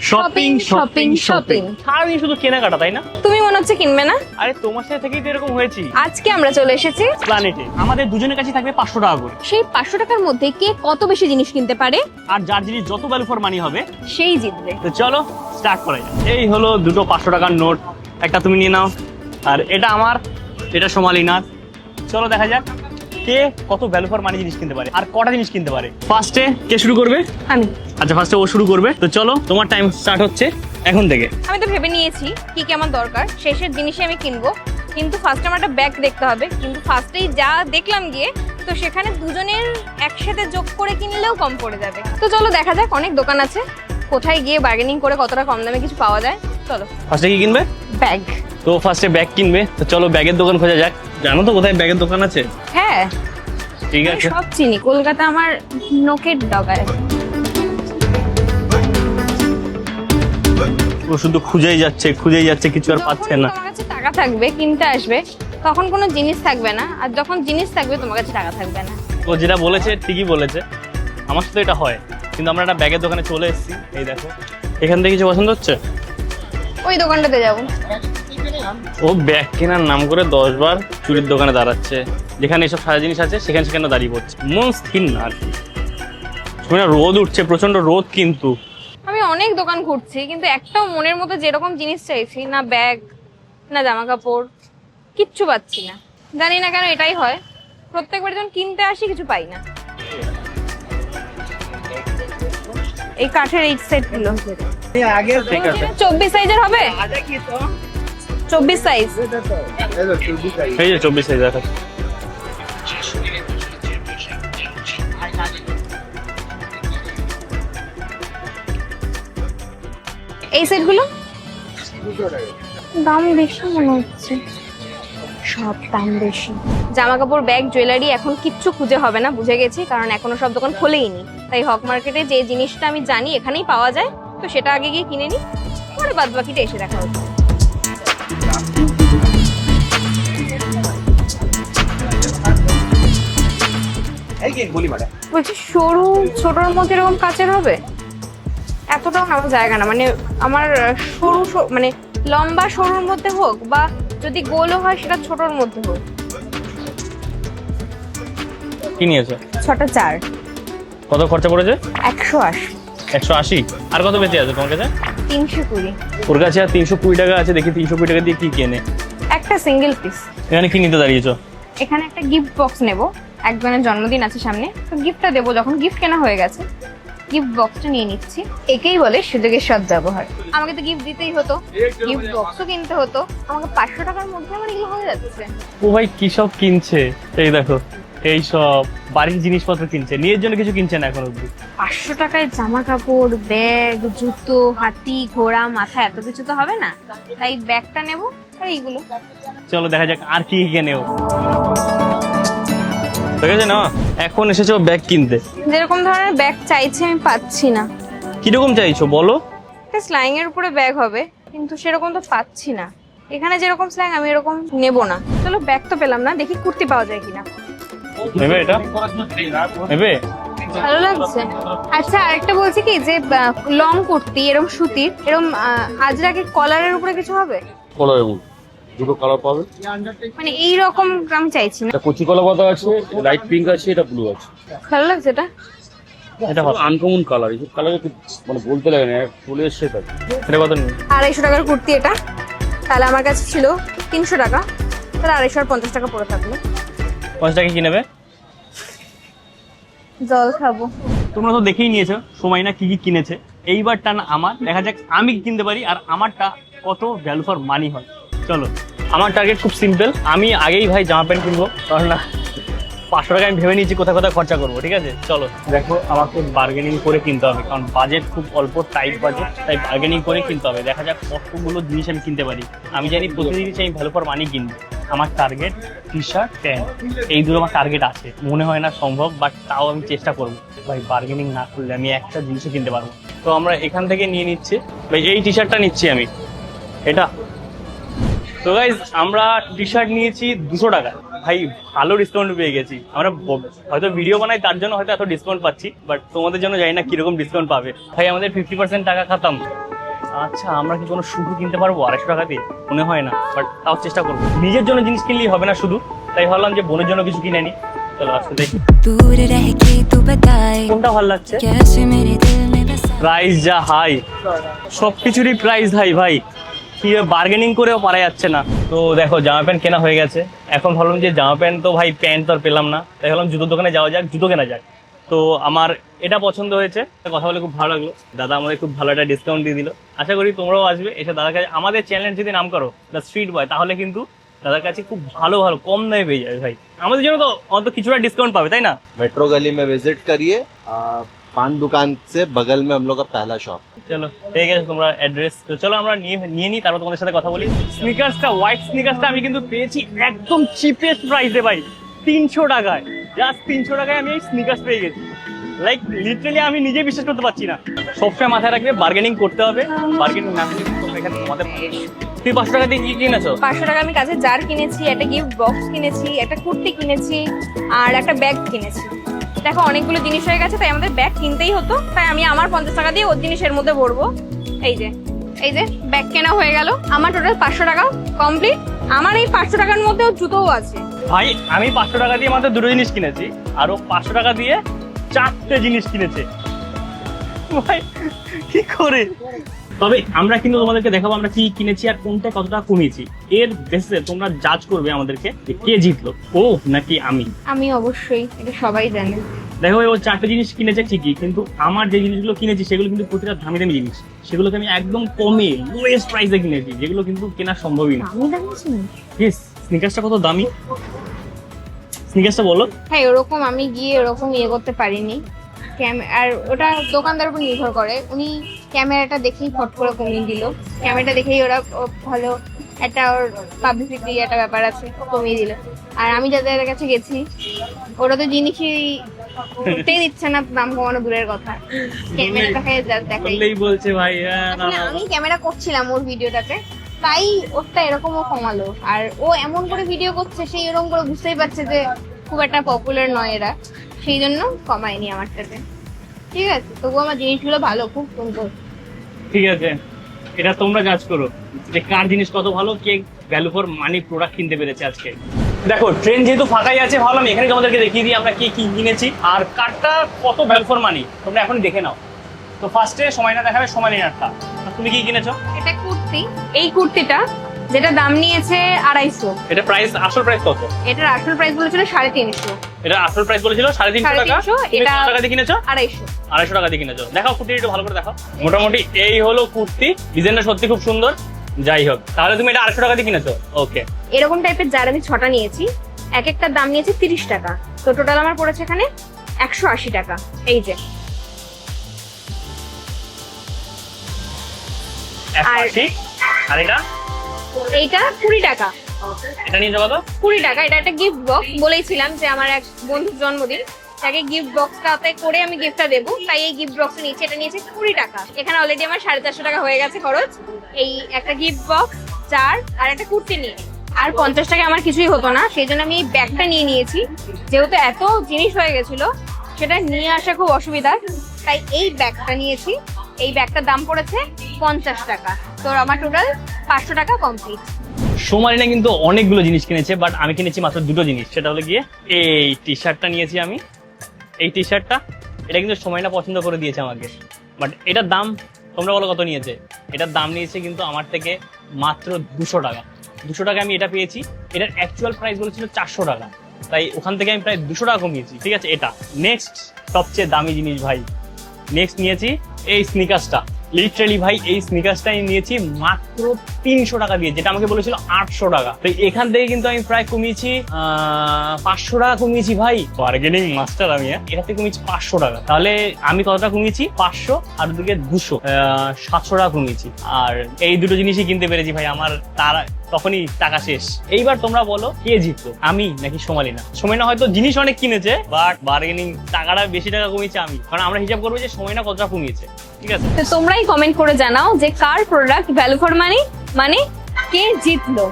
Shopping shopping shopping. সারাদিন শুধু কেনাকাটা, তাই না? তুমি মনে হচ্ছে কিনবে না? আরে তোমার সাথে থেকেই তো এরকম হয়েছি। আজকে আমরা চলে এসেছি প্ল্যানেটে আমাদের দুজনের কাছে থাকবে 500 টাকা করে। সেই 500 টাকার মধ্যে কে কত বেশি জিনিস কিনতে পারে আর যার জিনিস যত ভ্যালু ফর মানি হবে সেই জিতবে। তো চলো স্টার্ট করা যাক। এই হলো দুটো 500 টাকার নোট, একটা তুমি নিয়ে নাও আর এটা আমার, এটা সোমালিনার। চলো দেখা যাক কে কত ভ্যালু ফর মানি জিনিস কিনতে পারে আর কটা জিনিস কিনতে পারে। ফার্স্টে কে শুরু করবে? আমি। আচ্ছা ফার্স্টে ও শুরু করবে। তো চলো তোমার টাইম স্টার্ট হচ্ছে এখন থেকে। আমি তো ভেবে নিয়েছি কি কি আমার দরকার, শেষের জিনিসই আমি কিনবো। কিন্তু ফার্স্টে আমার একটা ব্যাগ দেখতে হবে, কিন্তু ফার্স্টেই যা দেখলাম গিয়ে তো সেখানে দুজনের একসাথে যোগ করে কিনলেও কম পড়ে যাবে। তো চলো দেখা যাক, অনেক দোকান আছে, কোথায় গিয়ে বার্গেনিং করে কতটা কম দামে কিছু পাওয়া যায়। চলো ফার্স্টে কি কিনবে? ব্যাগ। তো ফার্স্টে ব্যাগ কিনবে, তো চলো ব্যাগের দোকান খোঁজা যাক। জানো তো কোথায় ব্যাগের দোকান আছে? হ্যাঁ ঠিক আমি আছে, সব চিনি, কলকাতা আমার নোকের ডগায়। ও শুধু খুঁজেই যাচ্ছে কিছু আর পাচ্ছে যখন না। তোমার কাছে টাকা থাকবে কিনতে আসবে, তখন কোনো জিনিস থাকবে না, আর যখন জিনিস থাকবে তোমার কাছে টাকা থাকবে না। ও যেটা বলেছে ঠিকই বলেছে, আমার সাথে এটা হয়। কিন্তু আমরা একটা ব্যাগের দোকানে চলে এসেছি, এই দেখো এখান থেকে কিছু পছন্দ হচ্ছে। ওই দোকানটাতে যাবো। ও ব্যাগ কেনার নাম করে 10 বার চুরির দোকানে দাঁড়াচ্ছে, যেখানে এসব সারা জিনিস আছে সেখানে দাঁড়িয়ে পড়ছে। মন স্থির না আর কি। শুনে রোদ উঠছে, প্রচন্ড রোদ। কিন্তু আমি অনেক দোকান ঘুরছি, কিন্তু একটাও মনের মতো যেরকম জিনিস চাইছি, না ব্যাগ না জামা কাপড়, কিচ্ছু পাচ্ছি না। জানি না কেন এটাই হয়, প্রত্যেকবার যখন কিনতে আসি কিছু পাই না। এই কাঠের এই সেট গুলো ঠিক আছে, 24 সাইজের হবে? 24 সাইজ। এই যে 24 সাইজ আছে। এই সেট গুলো দাম বেশি মনে হচ্ছে, সব দাম বেশি। জামা কাপড়, ব্যাগ, জুয়েলারি এখন কিচ্ছু খুঁজে হবে না, বুঝে গেছি, কারণ এখনো সব দোকান খোলেইনি। তাই হক মার্কেটে যে জিনিসটা আমি জানি এখানেই পাওয়া যায়, তো সেটা আগে গিয়ে কিনে নিই, পরে বাদ বাকিটা এসে দেখা হচ্ছে। বলছি সরু ছোটর মধ্যে এরকম কাচের হবে? এতটাও না আমার জায়গা না, মানে আমার মানে লম্বা সরুর মধ্যে হোক, বা যদি গোলও হয় সেটা ছোটর মধ্যে হোক। কি নিয়েছো? 6টা 4। কত খরচা পড়েছে? 180। 180। আর কত বেঁচে আছে তোমার কাছে? 320। ওর কাছে আর 320 টাকা আছে। দেখি 320 টাকা দিয়ে কি কেনে। একটা সিঙ্গেল পিস। এখানে কি নিতে দাঁড়িয়েছো? এখানে একটা গিফট বক্স নেব, একজনের জন্মদিন আছে সামনে, তো গিফটটা দেবো। যখন গিফট কেনা হয়ে গেছে গিফট বক্সটা নিয়ে নিচ্ছি। একেই বলে সুযোগের সদ্ব্যবহার। আমাকে তো গিফট দিতেই হতো, গিফট বক্সও কিনতে হতো, আমাকে 500 টাকার মধ্যে আমার এগুলো হয়ে যাচ্ছে। ও ভাই কি সব কিনছে, এই দেখো এই সব বাড়ির জিনিসপত্র কিনছে, নিজের জন্য কিছু কিনছে না এখন অব্দি। 500 টাকায় জামা কাপড়, ব্যাগ, জুতো, হাতি, ঘোড়া, মাথা, এত কিছু তো হবে না, তাই ব্যাগটা নেব আর এইগুলো। চলো দেখা যাক আর কি কেনেও। ঠিক আছে না, এখন এসেছো ব্যাগ কিনতে। যেরকম ধরনের ব্যাগ চাইছি আমি পাচ্ছি না। কিরকম চাইছো বলো? একটা স্ল্যাং এর উপরে ব্যাগ হবে, কিন্তু সেরকম তো পাচ্ছি না। এখানে যেরকম স্ল্যাং আমি এরকম নেব না। চলো ব্যাগ তো পেলাম না, দেখি কুর্তি পাওয়া যায় কিনা। নেবে এটা? নেবে? ভালো লাগছে। আচ্ছা আরেকটা বলছি কি, যে লং কুর্তি এরকম সুতির, এরকম আজরাকে কলারের উপরে কিছু হবে? কলার এবং দুটো কালার পাবে। মানে এইরকম আমি চাইছি না। এটা কচি কলা পাতা আছে, লাইট পিঙ্ক আছে, এটা ব্লু আছে। ভালো লাগছে এটা। এটা ভালো। আনকমন কালার, এই কালার মানে বলতে লাগে না, চলে এসছে তাকে। এটা কত নিবে? 250 টাকার কুর্তি এটা। তাহলে আমার কাছে ছিল 300 টাকা, তাহলে 250 আর 50 টাকা পড়ে থাকলো। 50 টাকা কি নেবে? জল খাবো। তোমরা তো দেখেই নিয়েছো সময় না কি কি কিনেছে। এইবার টান আমার, দেখা যাক আমি কি কিনতে পারি আর আমারটা কত ভ্যালু ফর মানি হয়। চলো আমার টার্গেট খুব সিম্পল, আমি আগেই ভাই জামা প্যান্ট কিনবো, কারণ না 500 টাকা আমি ভেবে নিয়েছি কোথায় কোথায় খরচা করবো। ঠিক আছে চলো, দেখো আমাকে বার্গেনিং করে কিনতে হবে, কারণ বাজেট খুব অল্প, টাইট বাজেট, তাই বার্গেনিং করে কিনতে হবে। দেখা যাক কতগুলো জিনিস আমি কিনতে পারি। আমি জানি প্রতিদিন জিনিস আমি ভ্যালু ফর মানি কিনবো। আমার টার্গেট টি শার্ট, প্যান্ট, এই দুটো আমার টার্গেট আছে। মনে হয় না সম্ভব, বাট তাও আমি চেষ্টা করবো। ভাই বার্গেনিং না করলে আমি একটা জিনিসও কিনতে পারবো। তো আমরা এখান থেকে নিয়ে নিচ্ছি। ভাই এই টি শার্টটা নিচ্ছি আমি, এটা। তো গাইজ আমরা টি শার্ট নিয়েছি 200 টাকা। ভাই ভালো ডিসকাউন্ট পেয়ে গেছি আমরা। হয়তো ভিডিও বানাই তার জন্য হয়তো এত ডিসকাউন্ট পাচ্ছি, বাট তোমাদের জন্য জানি না কিরকম ডিসকাউন্ট পাবে। ভাই আমাদের 50% টাকা খাতাম। আচ্ছা আমরা কি কোনো শুধু কিনতে পারবো 250 টাকা দিয়ে? মনে হয় না, বাট তাও চেষ্টা করবো। নিজের জন্য জিনিস কিনলেই হবে না শুধু, তাই ভাবলাম যে বোনের জন্য কিছু কিনে নি। চলো আসতে দেখি दूर रह के तू बताए কোনটা ভালো লাগছে। कैसे मेरे दिल में बसा প্রাইস যা হাই, সবকিছুরই প্রাইস হাই ভাই, কি বার্গেনিং করেও পারা যাচ্ছে না। তো দেখো জামা প্যান্ট কেনা হয়ে গেছে, এখন ভাবলাম যে জামা প্যান্ট তো ভাই প্যান্ট তো আর পেলাম না, তাই ভাবলাম জুতোর দোকানে যাওয়া যাক, জুতো কেনা যাক। তো আমার এটা পছন্দ হয়েছে, কথা বলে খুব ভালো লাগলো। দাদা আমাদের খুব ভালো একটা ডিসকাউন্ট দিয়ে দিল। আশা করি তোমরাও আসবে, এসে দাদার কাছে আমাদের চ্যানেল যদি নাম করো দ্য স্ট্রিট বয়, তাহলে কিন্তু দাদার কাছে খুব ভালো ভালো কম দামে পেয়ে যাবে ভাই। আমাদের জন্য তো অন্তত কিছুটা ডিসকাউন্ট পাবে, তাই না? मेट्रो गली में विजिट करिए पान दुकान से बगल में हम लोग का पहला शॉप। চলো পেয়ে গেছো তোমরা অ্যাড্রেস, তো চলো আমরা নিয়ে নিই, তারপর তোমাদের সাথে কথা বলি। স্নিকার্সটা, হোয়াইট স্নিকার্সটা আমি কিন্তু পেয়েছি একদম চিপেস্ট প্রাইসে ভাই, 300 টাকায়। জাস্ট 300 টাকায় আমি এই স্নিকার্স পেয়ে গেছি। লাইক লিটারালি আমি নিজে বিশ্বাস করতে পারছি না। সবসময় মাথায় রাখবে বার্গেনিং করতে হবে, বার্গেনিং না করলে তোমরা এখানে তোমাদের। তুই 500 টাকা দিয়ে কি কিনেছো? 500 টাকা আমি কাছে জার কিনেছি, একটা গিফট বক্স কিনেছি, একটা কুর্তি কিনেছি, আর একটা ব্যাগ কিনেছি। দেখো অনেকগুলো জিনিস হয়ে গেছে, তাই আমাদের ব্যাগ কিনতেই হতো, তাই আমি আমার 50 টাকা দিয়ে ওর জিনিসের মধ্যে ভরবো। এই যে ব্যাগ কেনা হয়ে গেল, আমার টোটাল 500 টাকা কমপ্লিট। আমার এই 500 টাকার মধ্যেও জুতোও আছে। ভাই আমি 500 টাকা দিয়ে মাত্র 2টো জিনিস কিনেছি, আর ও 500 টাকা দিয়ে 4টে জিনিস কিনেছে ভাই, কি করে। তবে আমরা কিন্তু তোমাদেরকে দেখাবো আমরা কি কিনেছি আর কোনটা কত টাকা কমিয়েছি। এর বেসিসে তোমরা জাজ করবে আমাদেরকে যে কে জিতলো, ও নাকি আমি। আমি অবশ্যই, এটা সবাই জানে। দেখো ও 4টে জিনিস কিনেছে ঠিকই, কিন্তু আমার যে জিনিসগুলো কিনেছি সেগুলো কিন্তু প্রতিটা দামি দামি জিনিস, সেগুলোকে আমি একদম কমে লোয়েস্ট প্রাইসে কিনেছি, যেগুলো কিন্তু কেনা সম্ভবই না। আমি জানিছি না। ইয়েস, স্নিকার্সটা কত দামি, স্নিকার্সটা বলো। হ্যাঁ ওরকম আমি গিয়ে ওরকম করতে পারিনি। আর ওটা দোকানদার উপর নির্ভর করে, উনি ক্যামেরাটা দেখেই ফট করে কমিয়ে দিল। ক্যামেরাটা দেখেই ওরা ভালো একটা ওর পাবলিসিটি একটা ব্যাপার আছে, কমিয়ে দিল। আর আমি যাদের কাছে গেছি ওরা তো জিনিসই করতেই দিচ্ছে না, দাম কমানো দূরের কথা, ক্যামেরাটাকে দেখাই। বললেই বলছে ভাই আসলে আমি ক্যামেরা করছিলাম ওর ভিডিওটাতে, তাই ওরটা এরকমও কমালো। আর ও এমন করে ভিডিও করছে, সেই এরকম করে বুঝতেই পারছে যে খুব একটা পপুলার নয় এরা, সেই জন্য কমায়নি আমারটাতে। ঠিক আছে, তবুও আমার জিনিসগুলো ভালো, খুব সুন্দর। ঠিক আছে, এটা তোমরা জাজ করো যে কার জিনিস কত ভালো, কে ভ্যালু ফর মানি প্রোডাক্ট কিনতে পেরেছে আজকে। দেখো ট্রেন যেহেতু ফাঁকাই আছে, ভাবলাম এখানে তোমাদেরকে দেখিয়ে দিই আমরা কি কি কিনেছি আর কারটা কত ভ্যালু ফর মানি, তোমরা এখন দেখে নাও। তো ফার্স্টে সময় না দেখাবে, সময় নেই একটা। তুমি কি কিনেছো? এটা কুর্তি, এই কুর্তিটা যেটা দাম নিয়েছে 250। এটা প্রাইস, আসল প্রাইস কত? এটার আসল প্রাইস বলেছিল 350। এটা আসল প্রাইস বলেছিল 350 টাকা। 350, তুমি এটা কত টাকা দিয়ে কিনেছো? 250। 250 টাকা দিয়ে কিনেছো। দেখাও কুর্তি একটু ভালো করে দেখাও। মোটামুটি এই হলো কুর্তি, ডিজাইনটা সত্যি খুব সুন্দর। যাই হোক, তাহলে তুমি এটা 250 টাকা দিয়ে কিনেছো। ওকে, এরকম টাইপের যার আমি 6টা নিয়েছি, এক একটার দাম নিয়েছে 30 টাকা। তো টোটাল আমার পড়েছে এখানে 180 টাকা। এই যে 180। আর এটা এইটা 20 টাকা। এটা নিয়েছো কত? 20 টাকা। এটা একটা গিফট বক্স, বলেইছিলাম যে আমার এক বন্ধুর জন্মদিন, তাকে গিফট বক্সটাতে করে আমি গিফটটা দেবো, তাই এই গিফট বক্স নিয়েছি। এটা নিয়েছে 20 টাকা। এখানে অলরেডি আমার 450 টাকা হয়ে গেছে খরচ, এই একটা গিফট বক্স, চার আর একটা কুর্তি নিয়ে। আর 50 টাকা আমার কিছুই হতো না, সেই জন্য আমি এই ব্যাগটা নিয়ে নিয়েছি। যেহেতু এত জিনিস হয়ে গেছিল, সেটা নিয়ে আসা খুব অসুবিধা, তাই এই ব্যাগটা নিয়েছি। এই ব্যাগটার দাম পড়েছে 50 টাকা। তো আমার টোটাল 500 টাকা কমপ্লিট। সোমালিনা কিন্তু অনেকগুলো জিনিস কিনেছে, বাট আমি কিনেছি মাত্র 2টো জিনিস। সেটা হলো গিয়ে এই টি শার্টটা নিয়েছি আমি। এই টি শার্টটা, এটা কিন্তু সময়টা পছন্দ করে দিয়েছে আমাকে, বাট এটার দাম তোমরা বলো কত নিয়েছে। এটার দাম নিয়েছে কিন্তু আমার থেকে মাত্র 200 টাকা। 200 টাকা আমি এটা পেয়েছি। এটার অ্যাকচুয়াল প্রাইস বলেছিল 400 টাকা, তাই ওখান থেকে আমি প্রায় 200 টাকা কমিয়েছি। ঠিক আছে, এটা নেক্সট সবচেয়ে দামি জিনিস ভাই। নেক্সট নিয়েছি এই স্নিকার্সটা। লিটারালি ভাই এই স্নিকার্সটা আমি নিয়েছি মাত্র 300 টাকা দিয়ে, যেটা আমাকে বলেছিল 800 টাকা। তো এখান থেকে কিন্তু আমি প্রায় কমিয়েছি 500 টাকা কমিয়েছি ভাই। বার্গেনিং মাস্টার আমি। এটা থেকে কমিয়েছি 500 টাকা। তাহলে আমি কতটা কমিয়েছি? 500 আর দুদিকে 200, 700 টাকা কমিয়েছি। আর এই দুটো জিনিসই কিনতে পেরেছি ভাই, আমার তার তখনই টাকা শেষ। এইবার তোমরা বলো কে জিতলো, আমি নাকি সোমালিনা? সোমালিনা হয়তো জিনিস অনেক কিনেছে, বাট বার্গেনিং টাকাটা বেশি টাকা কমিয়েছে আমি, কারণ আমরা হিসাব করবো যে সোমালিনা কতটা কমিয়েছে। ঠিক আছে, তো তোমরাই কমেন্ট করে জানাও যে কার প্রোডাক্ট ভ্যালু ফর মানি, মানে কে জিতলো।